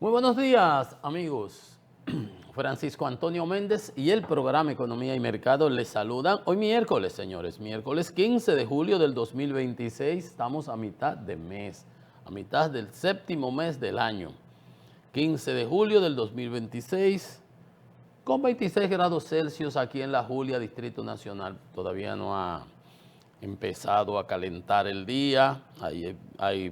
Muy buenos días, amigos. Francisco Antonio Méndez y el programa Economía y Mercado les saludan. Hoy miércoles, señores, miércoles 15 de julio del 2026. Estamos a mitad de mes, a mitad del séptimo mes del año. 15 de julio del 2026, con 26 grados Celsius aquí en La Julia, Distrito Nacional. Todavía no ha empezado a calentar el día. Hay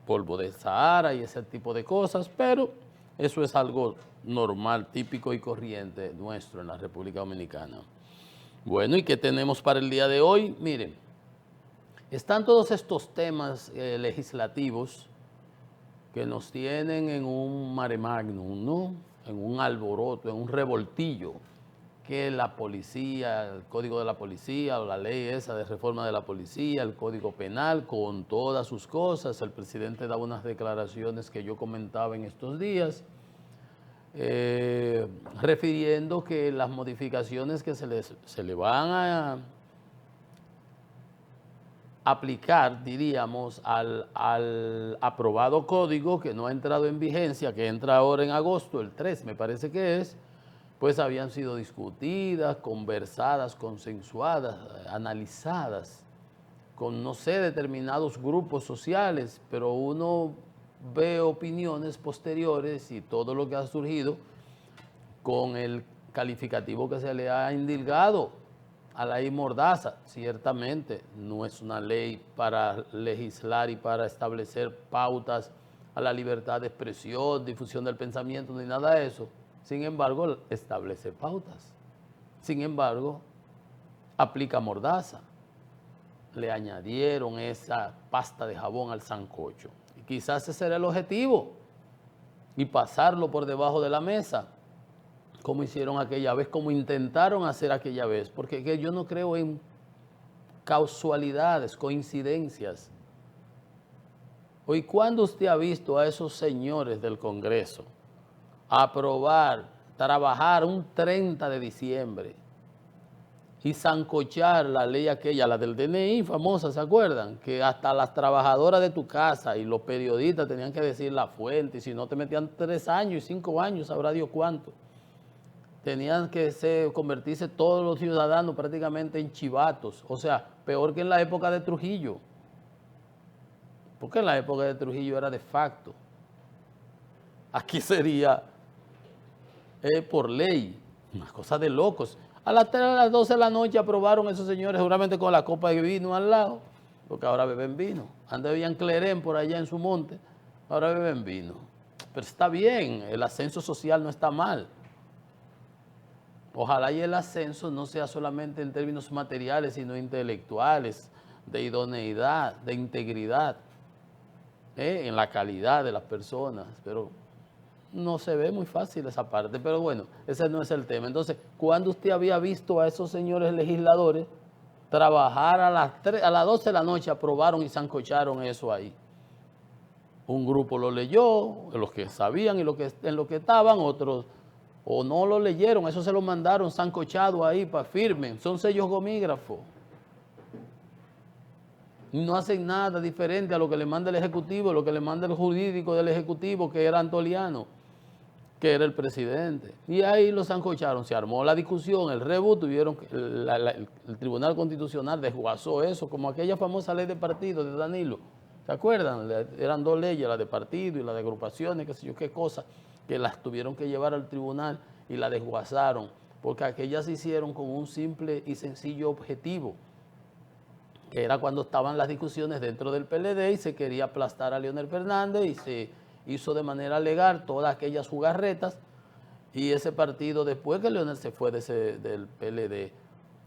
polvo de Sahara y ese tipo de cosas, pero eso es algo normal, típico y corriente nuestro en la República Dominicana. Bueno, ¿y qué tenemos para el día de hoy? Miren, están todos estos temas legislativos que nos tienen en un mare magnum, ¿no? En un alboroto, en un revoltillo, que la policía, el código de la policía o la ley esa de reforma de la policía, el código penal con todas sus cosas. El presidente daba unas declaraciones que yo comentaba en estos días, refiriendo que las modificaciones que se le van a aplicar, diríamos, al aprobado código que no ha entrado en vigencia, que entra ahora en agosto, el 3 me parece que es, pues habían sido discutidas, conversadas, consensuadas, analizadas con, no sé, determinados grupos sociales, pero uno ve opiniones posteriores y todo lo que ha surgido con el calificativo que se le ha indilgado a la ley Mordaza. Ciertamente no es una ley para legislar y para establecer pautas a la libertad de expresión, difusión del pensamiento, ni nada de eso. Sin embargo, establece pautas. Sin embargo, aplica Mordaza. Le añadieron esa pasta de jabón al sancocho. Y quizás ese era el objetivo. Y pasarlo por debajo de la mesa, como hicieron aquella vez, como intentaron hacer aquella vez. Porque yo no creo en casualidades, coincidencias. Hoy, ¿cuándo usted ha visto a esos señores del Congreso aprobar, trabajar un 30 de diciembre y sancochar la ley aquella, la del DNI famosa, ¿se acuerdan? Que hasta las trabajadoras de tu casa y los periodistas tenían que decir la fuente, y si no te metían 3 años y 5 años, sabrá Dios cuánto. Tenían que convertirse todos los ciudadanos prácticamente en chivatos, o sea, peor que en la época de Trujillo, porque en la época de Trujillo era de facto. Aquí sería por ley, una cosa de locos. A las 3 a las 12 de la noche aprobaron esos señores seguramente con la copa de vino al lado, porque ahora beben vino. Antes bebían clerén por allá en su monte, ahora beben vino. Pero está bien, el ascenso social no está mal. Ojalá y el ascenso no sea solamente en términos materiales, sino intelectuales, de idoneidad, de integridad, en la calidad de las personas, pero no se ve muy fácil esa parte, pero bueno, ese no es el tema. Entonces, ¿cuándo usted había visto a esos señores legisladores trabajar a las 12 de la noche, aprobaron y sancocharon eso ahí? Un grupo lo leyó, los que sabían y en lo que estaban, otros o no lo leyeron, eso se lo mandaron sancochado ahí para firmen, son sellos gomígrafos. No hacen nada diferente a lo que le manda el Ejecutivo, lo que le manda el jurídico del Ejecutivo, que era Antoliano, que era el presidente. Y ahí lo sancocharon, se armó la discusión, el rebú, el Tribunal Constitucional desguazó eso, como aquella famosa ley de partido de Danilo. ¿Se acuerdan? Eran 2 leyes, la de partido y la de agrupaciones, qué sé yo, qué cosa, que las tuvieron que llevar al tribunal y la desguazaron, porque aquellas se hicieron con un simple y sencillo objetivo, que era cuando estaban las discusiones dentro del PLD y se quería aplastar a Leonel Fernández y se hizo de manera legal todas aquellas jugarretas, y ese partido, después que Leonel se fue del PLD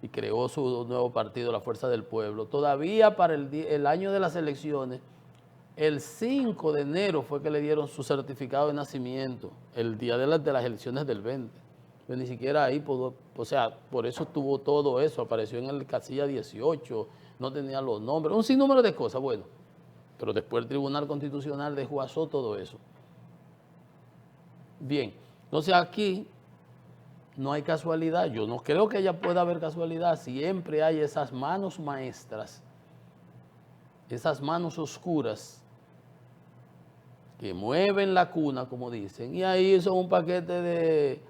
y creó su nuevo partido, la Fuerza del Pueblo, todavía para el año de las elecciones, el 5 de enero fue que le dieron su certificado de nacimiento, el día de las elecciones del 20. Pero ni siquiera ahí pudo, o sea, por eso tuvo todo eso, apareció en el casilla 18, no tenía los nombres, un sinnúmero de cosas, bueno. Pero después el Tribunal Constitucional desguazó todo eso. Bien, entonces aquí no hay casualidad, yo no creo que haya pueda haber casualidad, siempre hay esas manos maestras, esas manos oscuras que mueven la cuna, como dicen, y ahí son un paquete de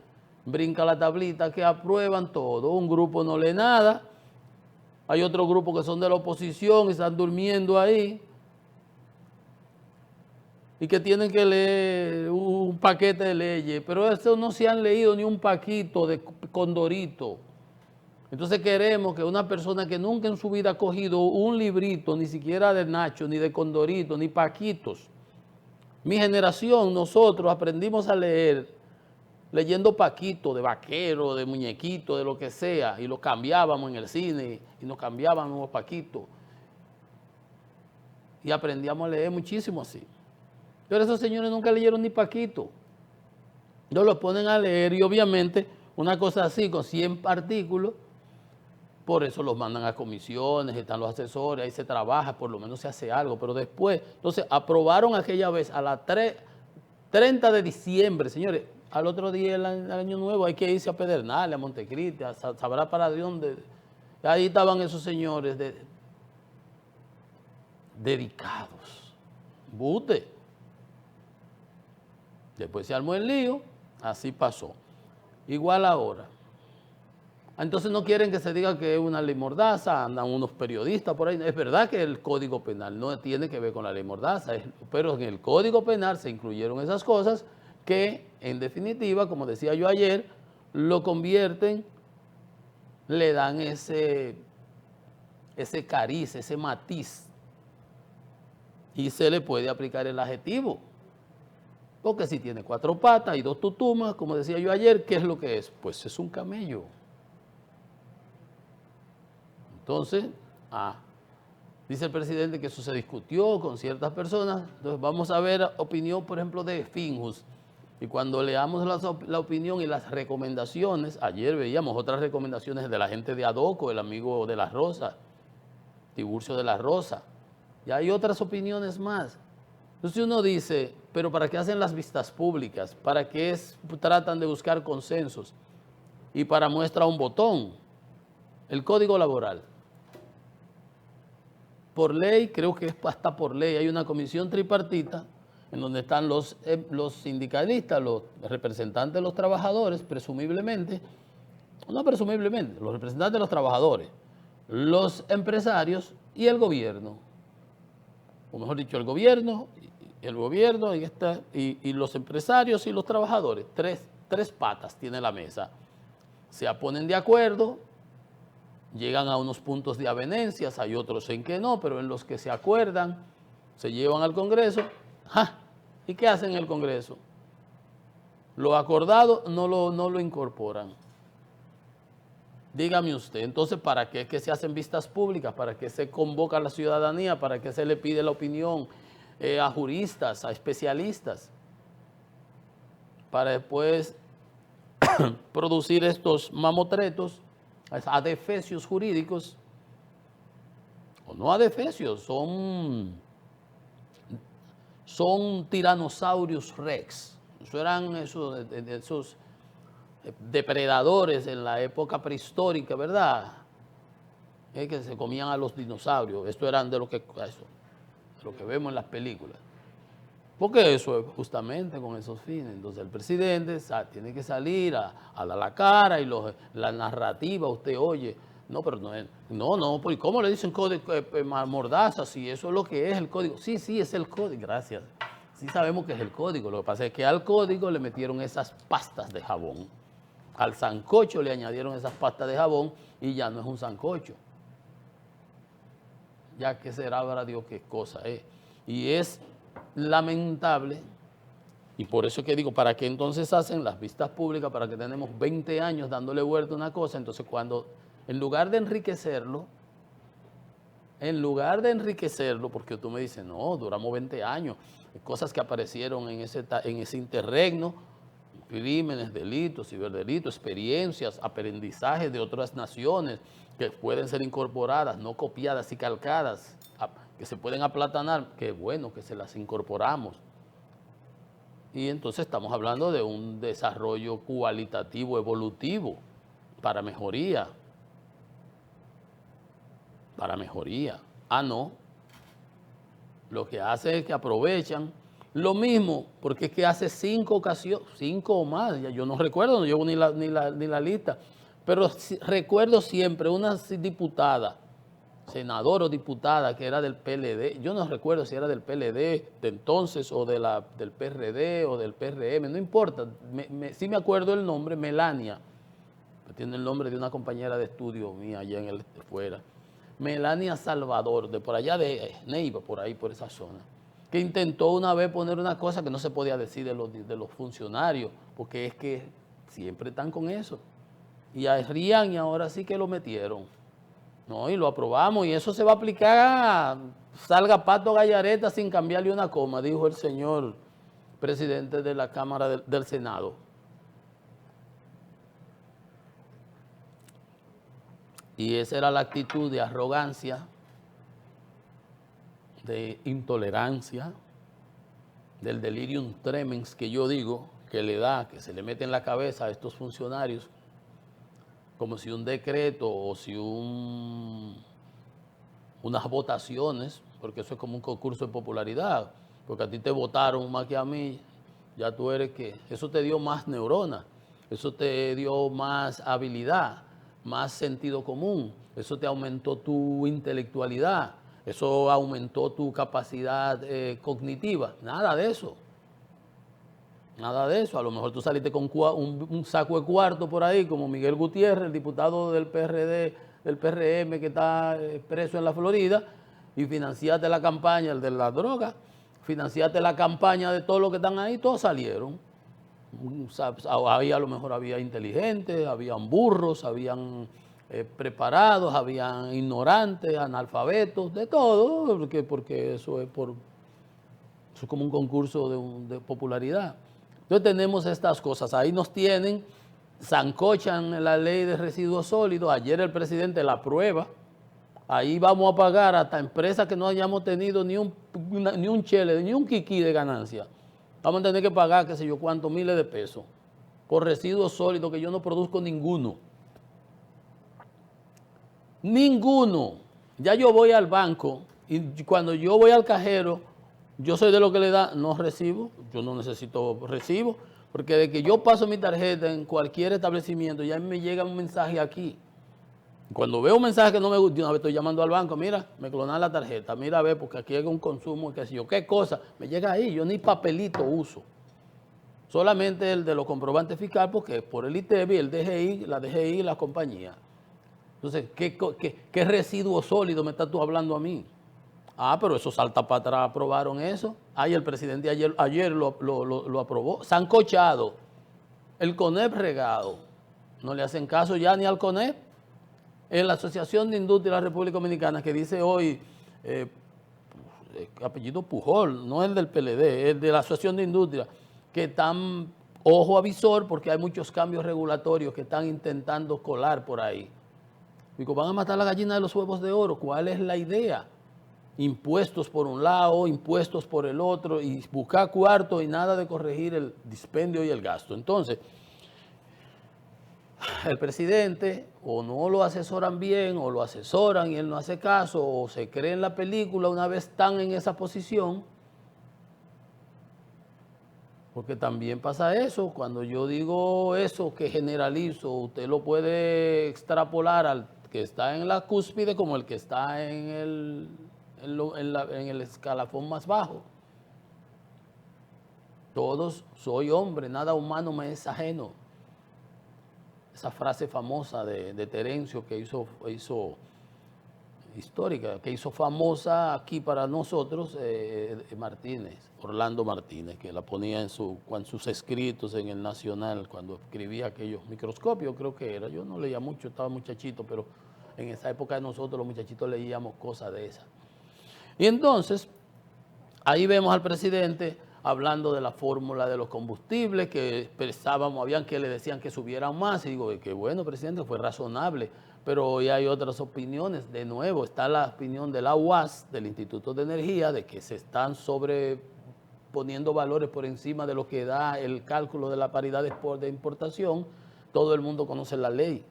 brinca la tablita que aprueban todo. Un grupo no lee nada, hay otro grupo que son de la oposición y están durmiendo ahí, y que tienen que leer un paquete de leyes, pero eso no se han leído ni un paquito de Condorito. Entonces queremos que una persona que nunca en su vida ha cogido un librito, ni siquiera de Nacho, ni de Condorito, ni Paquitos. Mi generación, nosotros aprendimos a leer leyendo Paquito, de vaquero, de muñequito, de lo que sea, y lo cambiábamos en el cine, y nos cambiábamos los Paquitos. Y aprendíamos a leer muchísimo así. Pero esos señores nunca leyeron ni Paquito. Ellos los ponen a leer y obviamente una cosa así con 100 artículos, por eso los mandan a comisiones, están los asesores, ahí se trabaja, por lo menos se hace algo, pero después, entonces aprobaron aquella vez a la 30 de diciembre, señores, al otro día del año nuevo hay que irse a Pedernales, a Montecristi, sabrá para dónde. Ahí estaban esos señores dedicados. Bute. Después se armó el lío, así pasó. Igual ahora. Entonces no quieren que se diga que es una ley mordaza, andan unos periodistas por ahí. Es verdad que el Código Penal no tiene que ver con la ley mordaza, pero en el Código Penal se incluyeron esas cosas que, en definitiva, como decía yo ayer, lo convierten, le dan ese cariz, ese matiz, y se le puede aplicar el adjetivo. Porque si tiene 4 patas y 2 tutumas, como decía yo ayer, ¿qué es lo que es? Pues es un camello. Entonces, dice el presidente que eso se discutió con ciertas personas. Entonces vamos a ver opinión, por ejemplo, de Finjus. Y cuando leamos la opinión y las recomendaciones, ayer veíamos otras recomendaciones de la gente de Adoco, el amigo de la Rosa, Tiburcio de la Rosa. Y hay otras opiniones más. Entonces uno dice, pero ¿para qué hacen las vistas públicas? ¿Para qué tratan de buscar consensos? Y para muestra un botón, el Código Laboral. Por ley, creo que hasta por ley, hay una comisión tripartita en donde están los sindicalistas, los representantes de los trabajadores, presumiblemente, no presumiblemente, los representantes de los trabajadores, los empresarios y el gobierno. O mejor dicho, el gobierno y los empresarios y los trabajadores. Tres patas tiene la mesa. Se ponen de acuerdo, llegan a unos puntos de avenencias, hay otros en que no, pero en los que se acuerdan, se llevan al Congreso. ¿Y qué hacen en el Congreso? Lo acordado no lo incorporan. Dígame usted, entonces, ¿para qué es que se hacen vistas públicas? ¿Para qué se convoca a la ciudadanía? ¿Para qué se le pide la opinión a juristas, a especialistas? Para después producir estos mamotretos, adefesios jurídicos, o no adefesios, son tiranosaurios rex. Eso eran esos depredadores en la época prehistórica, ¿verdad? Que se comían a los dinosaurios. Esto eran de lo que vemos en las películas. Porque eso es justamente con esos fines. Entonces el presidente tiene que salir a dar la cara y la narrativa, usted oye, no, pero no, pues ¿cómo le dicen código mordaza? Si eso es lo que es el código. Sí, es el código, gracias. Sí sabemos que es el código, lo que pasa es que al código le metieron esas pastas de jabón. Al sancocho le añadieron esas pastas de jabón y ya no es un sancocho. Ya que será, para Dios, qué cosa es. Y es lamentable, y por eso que digo, ¿para qué entonces hacen las vistas públicas? Para que tenemos 20 años dándole vuelta a una cosa. Entonces cuando, en lugar de enriquecerlo, porque tú me dices, no, duramos 20 años, cosas que aparecieron en ese interregno, crímenes, delitos, ciberdelitos, experiencias, aprendizajes de otras naciones que pueden ser incorporadas, no copiadas y calcadas, que se pueden aplatanar, qué bueno que se las incorporamos. Y entonces estamos hablando de un desarrollo cualitativo, evolutivo, para mejoría. No. Lo que hace es que aprovechan Lo mismo, porque es que hace 5 ocasiones, 5 o más, ya yo no recuerdo, no llevo ni la lista, pero recuerdo siempre una diputada, senador o diputada que era del PLD, yo no recuerdo si era del PLD de entonces o del PRD o del PRM, no importa, sí me acuerdo el nombre, Melania, tiene el nombre de una compañera de estudio mía allá en el fuera, Melania Salvador, de por allá de Neiva, por ahí, por esa zona, que intentó una vez poner una cosa que no se podía decir de los funcionarios, porque es que siempre están con eso. Y a Rian y ahora sí que lo metieron. No, y lo aprobamos y eso se va a aplicar, salga Pato Gallareta sin cambiarle una coma, dijo el señor presidente de la Cámara del Senado. Y esa era la actitud de arrogancia, de intolerancia, del delirium tremens que yo digo, que le da, que se le mete en la cabeza a estos funcionarios, como si un decreto o si unas votaciones, porque eso es como un concurso de popularidad, porque a ti te votaron más que a mí, ya tú eres que, eso te dio más neuronas, eso te dio más habilidad, más sentido común, eso te aumentó tu intelectualidad, eso aumentó tu capacidad cognitiva, nada de eso. Nada de eso, a lo mejor tú saliste con un saco de cuarto por ahí, como Miguel Gutiérrez, el diputado del PRD, del PRM que está preso en la Florida, y financiaste la campaña, el de la droga, financiaste la campaña de todos los que están ahí, todos salieron. Ahí a lo mejor había inteligentes, habían burros, habían preparados, habían ignorantes, analfabetos, de todo, porque eso es como un concurso de popularidad. Entonces tenemos estas cosas, ahí nos tienen, zancochan la ley de residuos sólidos, ayer el presidente la aprueba, ahí vamos a pagar hasta empresas que no hayamos tenido ni un chele, ni un quiquí de ganancia. Vamos a tener que pagar, qué sé yo, cuántos miles de pesos por residuos sólidos que yo no produzco ninguno. Ninguno. Ya yo voy al banco y cuando yo voy al cajero, yo soy de lo que le da, no recibo, yo no necesito recibo, porque de que yo paso mi tarjeta en cualquier establecimiento, ya me llega un mensaje aquí. Cuando veo un mensaje que no me gusta, una vez estoy llamando al banco, mira, me clonan la tarjeta, mira a ver, porque aquí hay un consumo, qué sé yo, qué cosa, me llega ahí, yo ni papelito uso. Solamente el de los comprobantes fiscales, porque es por el ITEBI, el DGI, la DGI y la compañía. Entonces, ¿qué residuo sólido me estás tú hablando a mí? Ah, pero esos salta para atrás aprobaron eso. Ay, el presidente ayer lo aprobó. Sancochado. El CONEP regado. No le hacen caso ya ni al CONEP. En la Asociación de Industria de la República Dominicana, que dice hoy, apellido Pujol, no el del PLD, el de la Asociación de Industria, que están ojo avisor porque hay muchos cambios regulatorios que están intentando colar por ahí. Digo, van a matar la gallina de los huevos de oro. ¿Cuál es la idea? Impuestos por un lado, impuestos por el otro, y buscar cuarto y nada de corregir el dispendio y el gasto. Entonces, el presidente o no lo asesoran bien, o lo asesoran y él no hace caso, o se cree en la película una vez están en esa posición, porque también pasa eso. Cuando yo digo eso que generalizo, usted lo puede extrapolar al que está en la cúspide como el que está en el escalafón más bajo. Todos soy hombre, nada humano me es ajeno. Esa frase famosa de Terencio que hizo histórica, que hizo famosa aquí para nosotros Martínez, Orlando Martínez, que la ponía en sus escritos en el Nacional, cuando escribía aquellos microscopios, creo que era. Yo no leía mucho, estaba muchachito, pero en esa época de nosotros los muchachitos leíamos cosas de esas. Y entonces, ahí vemos al presidente hablando de la fórmula de los combustibles, que pensábamos, habían que le decían que subieran más, y digo, que bueno, presidente, fue razonable, pero hoy hay otras opiniones. De nuevo, está la opinión de la UAS, del Instituto de Energía, de que se están sobreponiendo valores por encima de lo que da el cálculo de la paridad de importación. Todo el mundo conoce la ley.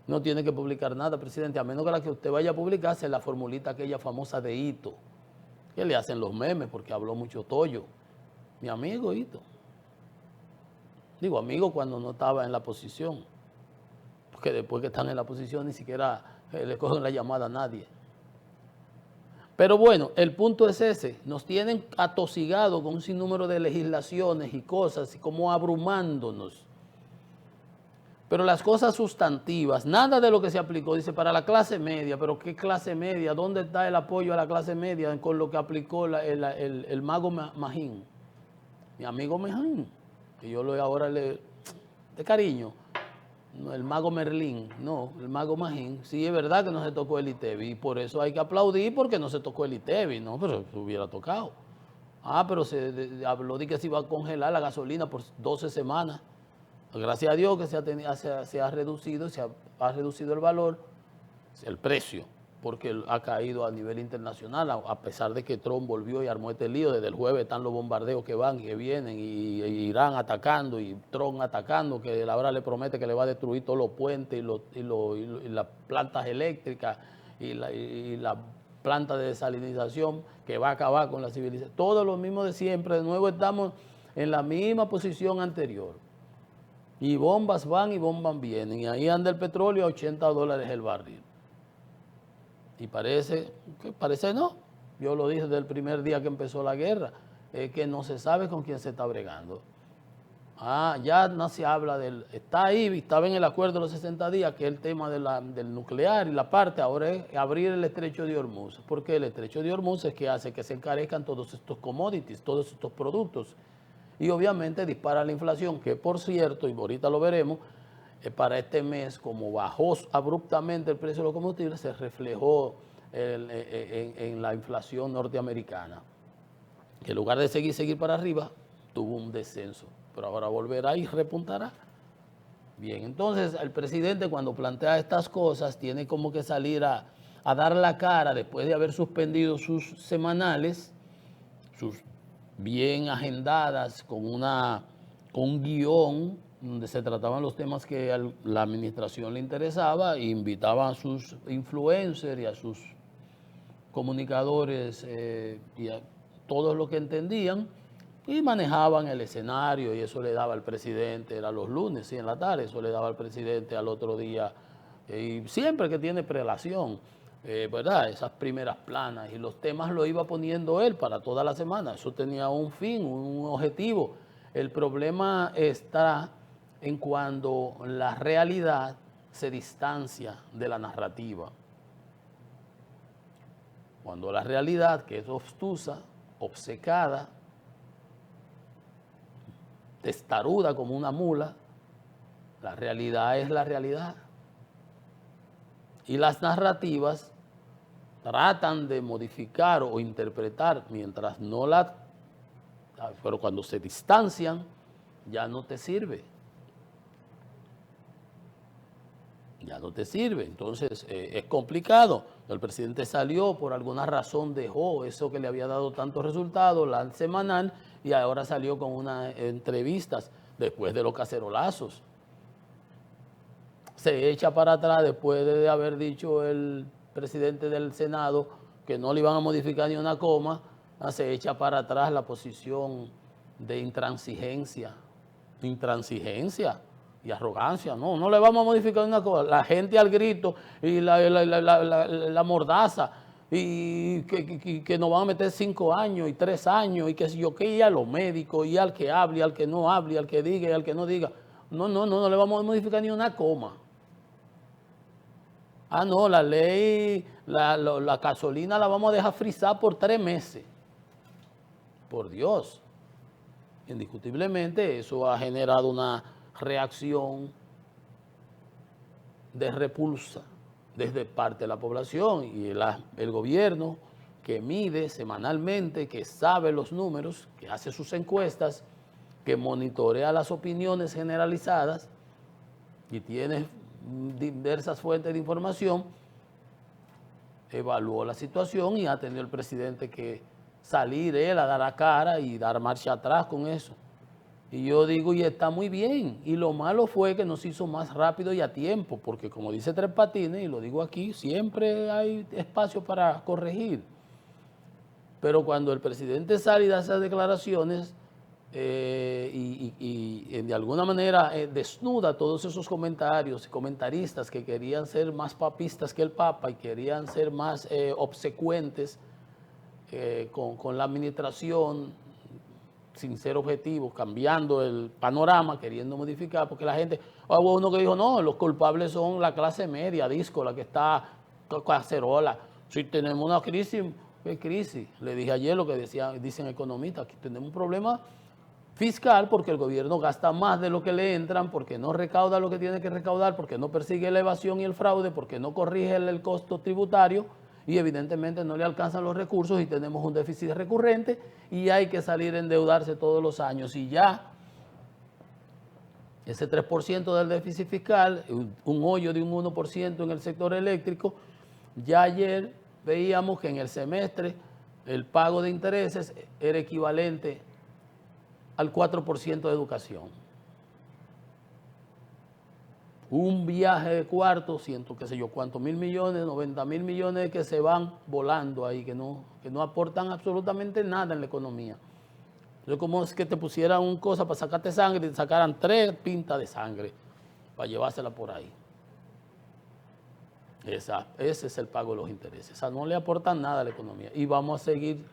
No tiene que publicar nada, presidente, a menos que la que usted vaya a publicar sea la formulita aquella famosa de Hito, que le hacen los memes porque habló mucho Toyo. Mi amigo Hito. Digo amigo cuando no estaba en la posición, porque después que están en la posición ni siquiera le cogen la llamada a nadie. Pero bueno, el punto es ese, nos tienen atosigados con un sinnúmero de legislaciones y cosas, y como abrumándonos. Pero las cosas sustantivas, nada de lo que se aplicó, dice, para la clase media, pero ¿qué clase media? ¿Dónde está el apoyo a la clase media con lo que aplicó el mago Magín? Mi amigo Magín, que yo ahora de cariño, no, el mago Merlín, no, el mago Magín, sí es verdad que no se tocó el ITEVI, y por eso hay que aplaudir porque no se tocó el ITEVI, no, pero se hubiera tocado. Pero habló de que se iba a congelar la gasolina por 12 semanas. Gracias a Dios que se ha reducido el valor, el precio, porque ha caído a nivel internacional, a pesar de que Trump volvió y armó este lío. Desde el jueves están los bombardeos que van y que vienen, y Irán atacando, y Trump atacando, que ahora le promete que le va a destruir todos los puentes y las plantas eléctricas y la planta de desalinización, que va a acabar con la civilización. Todo lo mismo de siempre, de nuevo estamos en la misma posición anterior. Y bombas van y bombas vienen. Y ahí anda el petróleo a $80 el barril. Y parece no. Yo lo dije desde el primer día que empezó la guerra. Es que no se sabe con quién se está bregando. Ya no se habla está ahí, estaba en el acuerdo de los 60 días, que es el tema del nuclear y la parte, ahora es abrir el estrecho de Hormuz. Porque el estrecho de Hormuz es que hace que se encarezcan todos estos commodities, todos estos productos. Y obviamente dispara la inflación, que por cierto, y ahorita lo veremos, para este mes, como bajó abruptamente el precio de los combustibles, se reflejó en la inflación norteamericana, que en lugar de seguir para arriba, tuvo un descenso, pero ahora volverá y repuntará. Bien, entonces el presidente cuando plantea estas cosas tiene como que salir a dar la cara después de haber suspendido sus semanales, sus bien agendadas, con un guión donde se trataban los temas que a la administración le interesaba, e invitaban a sus influencers y a sus comunicadores y a todos los que entendían, y manejaban el escenario, y eso le daba al presidente, era los lunes, sí, en la tarde, eso le daba al presidente al otro día, y siempre que tiene prelación, ¿verdad? Esas primeras planas, y los temas lo iba poniendo él para toda la semana. Eso tenía un fin, un objetivo. El problema está en cuando la realidad se distancia de la narrativa. Cuando la realidad, que es obtusa, obcecada, testaruda como una mula, la realidad es la realidad. Y las narrativas tratan de modificar o interpretar mientras no pero cuando se distancian ya no te sirve. Ya no te sirve. Entonces es complicado. El presidente salió, por alguna razón dejó eso que le había dado tantos resultados, la semanal, y ahora salió con unas entrevistas después de los cacerolazos. Se echa para atrás después de haber dicho el presidente del Senado que no le iban a modificar ni una coma, se echa para atrás la posición de intransigencia y arrogancia. No le vamos a modificar una coma. La gente al grito y la mordaza, y que nos van a meter 5 años y 3 años, y que si yo qué, y a los médicos, y al que hable, y al que no hable, y al que diga, y al que no diga. No le vamos a modificar ni una coma. No, la ley, la gasolina la vamos a dejar frisar por 3 meses. Por Dios. Indiscutiblemente eso ha generado una reacción de repulsa desde parte de la población, y el gobierno, que mide semanalmente, que sabe los números, que hace sus encuestas, que monitorea las opiniones generalizadas y tiene diversas fuentes de información, evaluó la situación, y ha tenido el presidente que salir él a dar la cara y dar marcha atrás con eso. Y yo digo, y está muy bien, y lo malo fue que no se hizo más rápido y a tiempo, porque como dice Tres Patines, y lo digo aquí, siempre hay espacio para corregir. Pero cuando el presidente sale y da esas declaraciones, y de alguna manera desnuda todos esos comentarios y comentaristas que querían ser más papistas que el Papa y querían ser más obsecuentes con la administración, sin ser objetivos, cambiando el panorama, queriendo modificar, porque la gente, hubo uno que dijo, no, los culpables son la clase media, disco, la que está cacerola. Si tenemos una crisis, ¿qué crisis? Le dije ayer lo que dicen economistas, aquí tenemos un problema fiscal porque el gobierno gasta más de lo que le entran, porque no recauda lo que tiene que recaudar, porque no persigue la evasión y el fraude, porque no corrige el costo tributario y evidentemente no le alcanzan los recursos y tenemos un déficit recurrente y hay que salir a endeudarse todos los años. Y ya ese 3% del déficit fiscal, un hoyo de un 1% en el sector eléctrico, ya ayer veíamos que en el semestre el pago de intereses era equivalente al 4% de educación. Un viaje de cuarto, ciento qué sé yo cuántos mil millones, 90.000 millones que se van volando ahí, que no aportan absolutamente nada en la economía. Es como es que te pusieran una cosa para sacarte sangre y te sacaran 3 pintas de sangre para llevársela por ahí. Ese es el pago de los intereses. O sea, no le aportan nada a la economía. Y vamos a seguir,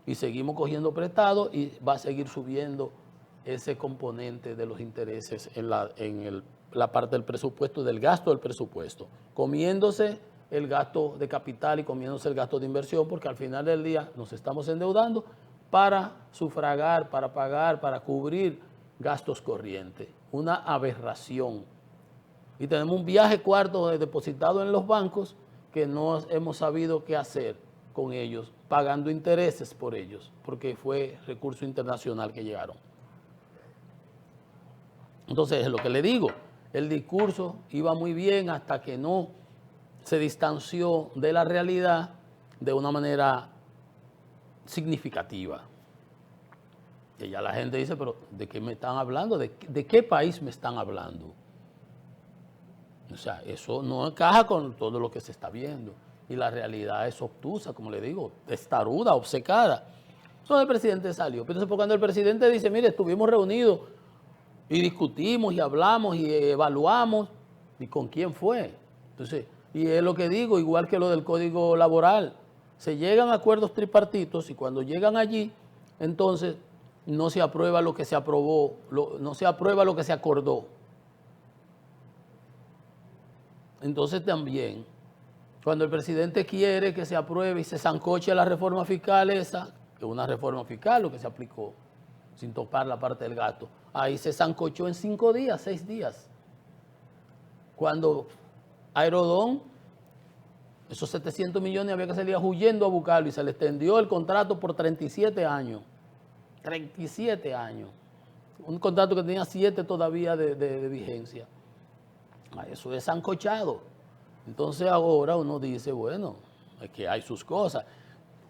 y seguimos cogiendo prestado y va a seguir subiendo ese componente de los intereses en la parte del presupuesto, del gasto del presupuesto, comiéndose el gasto de capital y comiéndose el gasto de inversión, porque al final del día nos estamos endeudando para sufragar, para pagar, para cubrir gastos corrientes. Una aberración. Y tenemos un viaje cuarto depositado en los bancos que no hemos sabido qué hacer con ellos, pagando intereses por ellos, porque fue recurso internacional que llegaron. Entonces, es lo que le digo, el discurso iba muy bien hasta que no se distanció de la realidad de una manera significativa. Y ya la gente dice, pero ¿de qué me están hablando? ¿De qué país me están hablando? O sea, eso no encaja con todo lo que se está viendo. Y la realidad es obtusa, como le digo, testaruda, obcecada. Entonces el presidente salió. Entonces, cuando el presidente dice, mire, estuvimos reunidos y discutimos y hablamos y evaluamos, ¿y con quién fue? Entonces, y es lo que digo, igual que lo del Código Laboral, se llegan a acuerdos tripartitos y cuando llegan allí, entonces no se aprueba lo que se aprobó, no se aprueba lo que se acordó. Entonces también, cuando el presidente quiere que se apruebe y se sancoche la reforma fiscal esa, que es una reforma fiscal lo que se aplicó, sin tocar la parte del gasto, ahí se sancochó en 5 días, 6 días. Cuando Aerodón, esos 700 millones había que salir huyendo a buscarlo y se le extendió el contrato por 37 años. 37 años. Un contrato que tenía 7 todavía de vigencia. Eso es sancochado. Entonces ahora uno dice, bueno, es que hay sus cosas.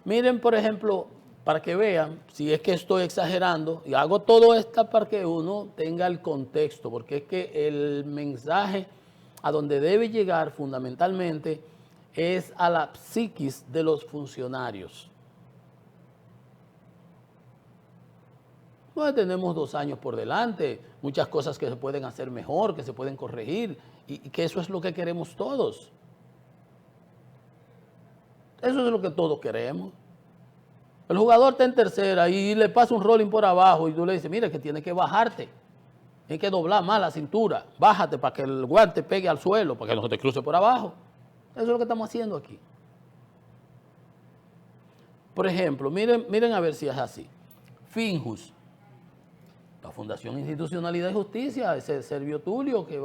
Miren, por ejemplo, para que vean, si es que estoy exagerando, y hago todo esto para que uno tenga el contexto, porque es que el mensaje a donde debe llegar fundamentalmente es a la psiquis de los funcionarios. Pues tenemos 2 años por delante, muchas cosas que se pueden hacer mejor, que se pueden corregir, y que eso es lo que queremos todos. Eso es lo que todos queremos. El jugador está en tercera y le pasa un rolling por abajo y tú le dices, mira que tienes que bajarte, tienes que doblar más la cintura, bájate para que el guante pegue al suelo, para que no se te cruce por abajo. Eso es lo que estamos haciendo aquí. Por ejemplo, miren a ver si es así. Finjus, la Fundación Institucionalidad y Justicia, ese Servio Tulio que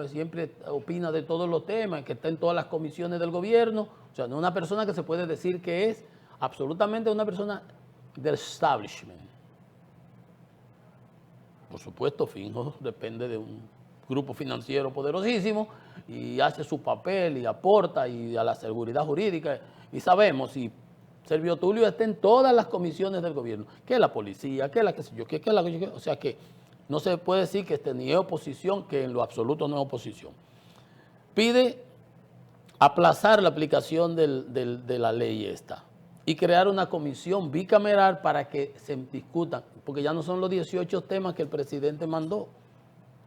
siempre opina de todos los temas, que está en todas las comisiones del gobierno, o sea, no es una persona que se puede decir que es absolutamente una persona del establishment. Por supuesto, Finjus depende de un grupo financiero poderosísimo y hace su papel y aporta y a la seguridad jurídica y sabemos y Servio Tulio está en todas las comisiones del gobierno, que la policía, que la que sé yo, que la que yo, o sea que no se puede decir que esté ni es oposición, que en lo absoluto no es oposición. Pide aplazar la aplicación de la ley esta. y crear una comisión bicameral para que se discutan, porque ya no son los 18 temas que el presidente mandó,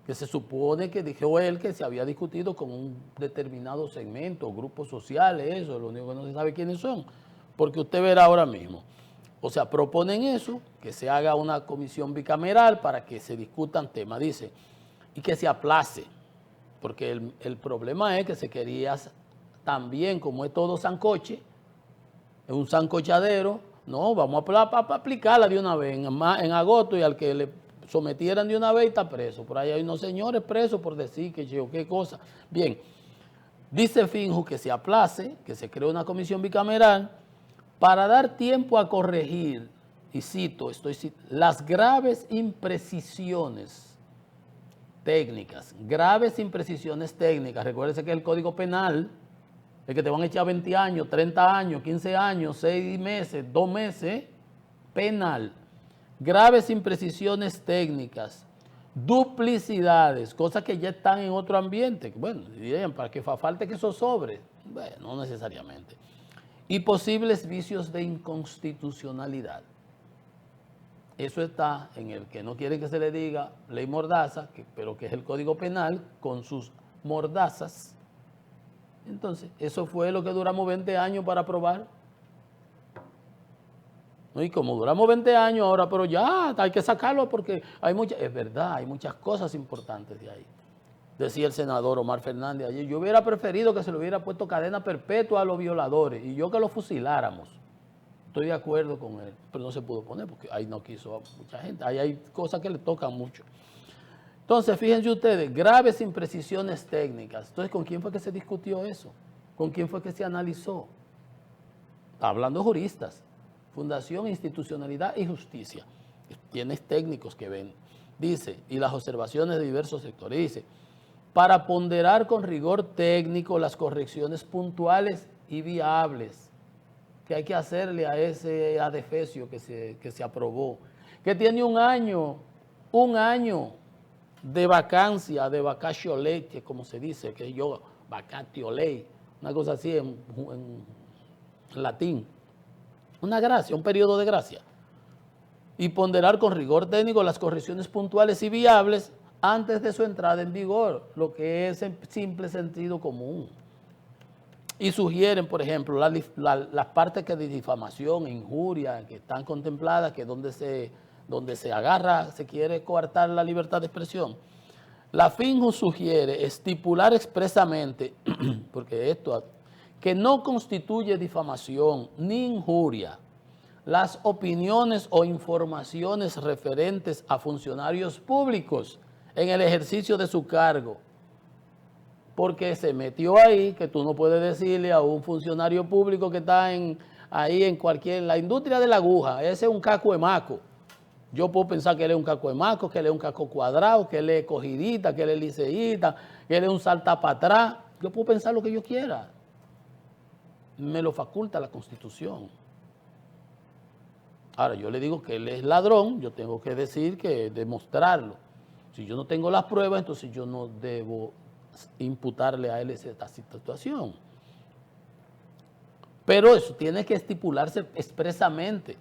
que se supone que dijo él que se había discutido con un determinado segmento, grupos sociales, eso, lo único que no se sabe quiénes son, porque usted verá ahora mismo. O sea, proponen eso, que se haga una comisión bicameral para que se discutan temas, dice, y que se aplace, porque el problema es que se quería también, como es todo sancoche, es un sancochadero, no, vamos a aplicarla de una vez en agosto, y al que le sometieran de una vez está preso. Por ahí hay unos señores presos por decir que yo qué cosa. Bien, dice Finju que se aplace, que se cree una comisión bicameral para dar tiempo a corregir, y cito, las graves imprecisiones técnicas, recuérdense que el Código Penal, el que te van a echar 20 años, 30 años, 15 años, 6 meses, 2 meses, penal, graves imprecisiones técnicas, duplicidades, cosas que ya están en otro ambiente, bueno, dirían, para que falte que eso sobre, bueno, no necesariamente, y posibles vicios de inconstitucionalidad. Eso está en el que no quiere que se le diga ley mordaza, pero que es el Código Penal con sus mordazas. Entonces, eso fue lo que duramos 20 años para aprobar. ¿No? Y como duramos 20 años ahora, pero ya hay que sacarlo porque hay muchas, es verdad, hay muchas cosas importantes de ahí. Decía el senador Omar Fernández ayer, yo hubiera preferido que se le hubiera puesto cadena perpetua a los violadores y yo que los fusiláramos. Estoy de acuerdo con él, pero no se pudo poner porque ahí no quiso mucha gente. Ahí hay cosas que le tocan mucho. Entonces, fíjense ustedes, graves imprecisiones técnicas. Entonces, ¿con quién fue que se discutió eso? ¿Con quién fue que se analizó? Está hablando de juristas. Fundación, Institucionalidad y Justicia. Tienes técnicos que ven. Dice, y las observaciones de diversos sectores. Dice, para ponderar con rigor técnico las correcciones puntuales y viables que hay que hacerle a ese adefesio que se aprobó, que tiene un año de vacancia, de vacatio legis, como se dice, que yo, vacatio ley, una cosa así en latín. Una gracia, un periodo de gracia. Y ponderar con rigor técnico las correcciones puntuales y viables antes de su entrada en vigor, lo que es en simple sentido común. Y sugieren, por ejemplo, las partes que de difamación e injuria que están contempladas, que donde se agarra, se quiere coartar la libertad de expresión. La Finju sugiere estipular expresamente, porque esto, que no constituye difamación ni injuria las opiniones o informaciones referentes a funcionarios públicos en el ejercicio de su cargo, porque se metió ahí que tú no puedes decirle a un funcionario público que está ahí en la industria de la aguja, ese es un caco de maco. Yo puedo pensar que él es un caco de maco, que él es un caco cuadrado, que él es cogidita, que él es liceísta, que él es un salta para atrás. Yo puedo pensar lo que yo quiera. Me lo faculta la Constitución. Ahora, yo le digo que él es ladrón, yo tengo que decir que demostrarlo. Si yo no tengo las pruebas, entonces yo no debo imputarle a él esta situación. Pero eso tiene que estipularse expresamente.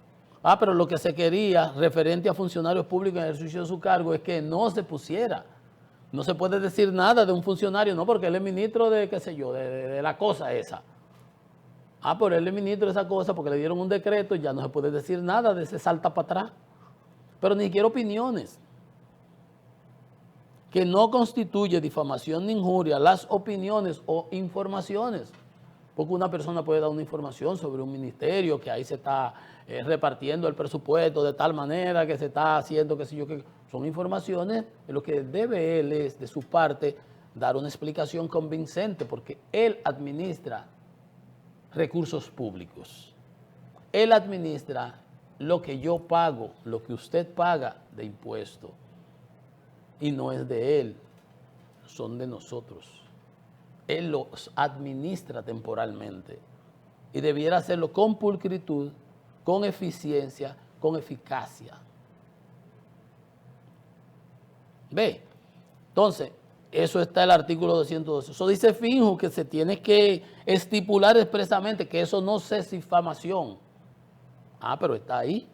Pero lo que se quería referente a funcionarios públicos en el ejercicio de su cargo es que no se pusiera. No se puede decir nada de un funcionario, no, porque él es ministro de, qué sé yo, de la cosa esa. Pero él es ministro de esa cosa porque le dieron un decreto y ya no se puede decir nada de ese salta para atrás. Pero ni siquiera opiniones. Que no constituye difamación ni injuria las opiniones o informaciones. Porque una persona puede dar una información sobre un ministerio que ahí se está repartiendo el presupuesto de tal manera que se está haciendo, qué sé yo, que son informaciones en lo que debe él es, de su parte, dar una explicación convincente, porque él administra recursos públicos. Él administra lo que yo pago, lo que usted paga de impuestos. Y no es de él, son de nosotros. Él los administra temporalmente y debiera hacerlo con pulcritud, con eficiencia, con eficacia. ¿Ve? Entonces, eso está en el artículo 212. Eso dice Finju que se tiene que estipular expresamente que eso no es difamación. Ah, pero está ahí.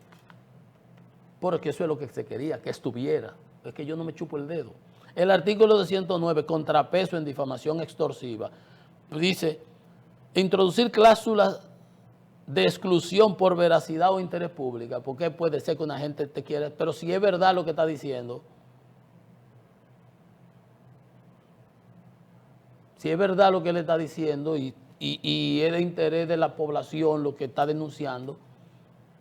Porque eso es lo que se quería, que estuviera. Es que yo no me chupo el dedo. El artículo 209, contrapeso en difamación extorsiva, dice, introducir cláusulas de exclusión por veracidad o interés público, porque puede ser que una gente te quiera, pero si es verdad lo que está diciendo, si es verdad lo que le está diciendo y es de interés de la población lo que está denunciando,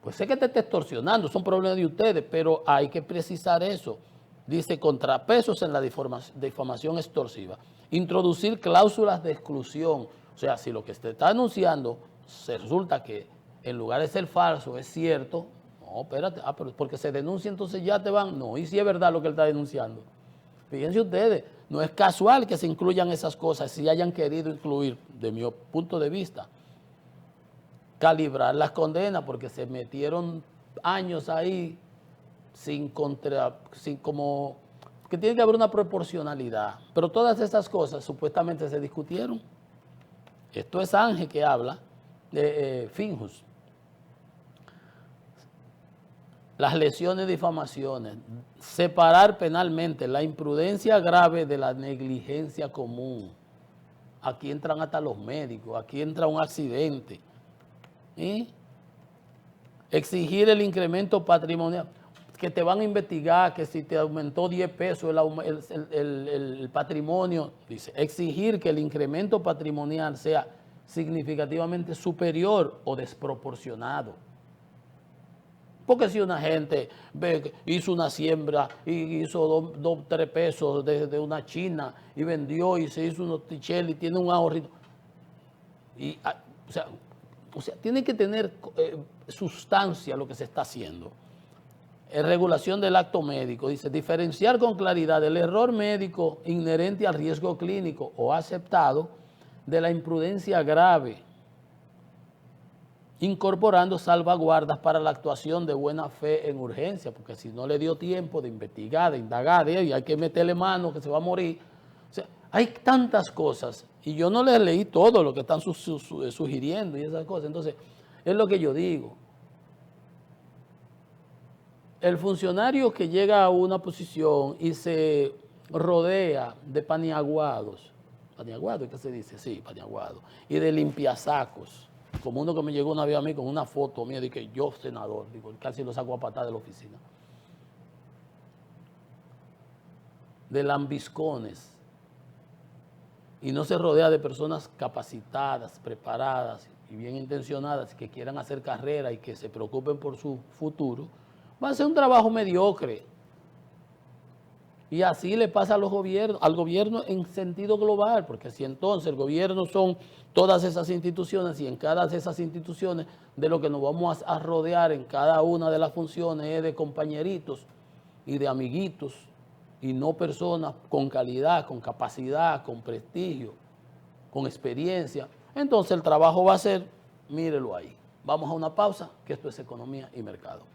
pues sé que te está extorsionando, son problemas de ustedes, pero hay que precisar eso. Dice contrapesos en la difamación extorsiva. Introducir cláusulas de exclusión. O sea, si lo que se está anunciando se resulta que en lugar de ser falso es cierto, no, espérate, pero porque se denuncia entonces ya te van. No, y si es verdad lo que él está denunciando. Fíjense ustedes, no es casual que se incluyan esas cosas, si hayan querido incluir, de mi punto de vista, calibrar las condenas, porque se metieron años ahí sin como que tiene que haber una proporcionalidad. Pero todas esas cosas supuestamente se discutieron. Esto es Ángel que habla de Finjus. Las lesiones y difamaciones, separar penalmente la imprudencia grave de la negligencia común. Aquí entran hasta los médicos, aquí entra un accidente. ¿Y? Exigir el incremento patrimonial, que te van a investigar que si te aumentó 10 pesos el patrimonio, dice, exigir que el incremento patrimonial sea significativamente superior o desproporcionado. Porque si una gente hizo una siembra y hizo 2, 3 pesos de una china y vendió y se hizo unos ticheles y tiene un ahorrito, y, o sea, tiene que tener sustancia lo que se está haciendo. Regulación del acto médico, dice, diferenciar con claridad el error médico inherente al riesgo clínico o aceptado de la imprudencia grave, incorporando salvaguardas para la actuación de buena fe en urgencia, porque si no le dio tiempo de investigar, de indagar, y hay que meterle mano que se va a morir. O sea, hay tantas cosas, y yo no les leí todo lo que están sugiriendo y esas cosas. Entonces, es lo que yo digo. El funcionario que llega a una posición y se rodea de paniaguados, paniaguado, ¿qué se dice? Sí, paniaguado, y de limpiasacos, como uno que me llegó una vez a mí con una foto mía de que yo senador, digo, casi lo saco a patada de la oficina, de lambiscones, y no se rodea de personas capacitadas, preparadas y bien intencionadas que quieran hacer carrera y que se preocupen por su futuro, va a ser un trabajo mediocre. Y así le pasa a los gobiernos, al gobierno en sentido global, porque si entonces el gobierno son todas esas instituciones y en cada de esas instituciones de lo que nos vamos a rodear en cada una de las funciones es de compañeritos y de amiguitos y no personas con calidad, con capacidad, con prestigio, con experiencia, entonces el trabajo va a ser, mírelo ahí. Vamos a una pausa, que esto es economía y mercado.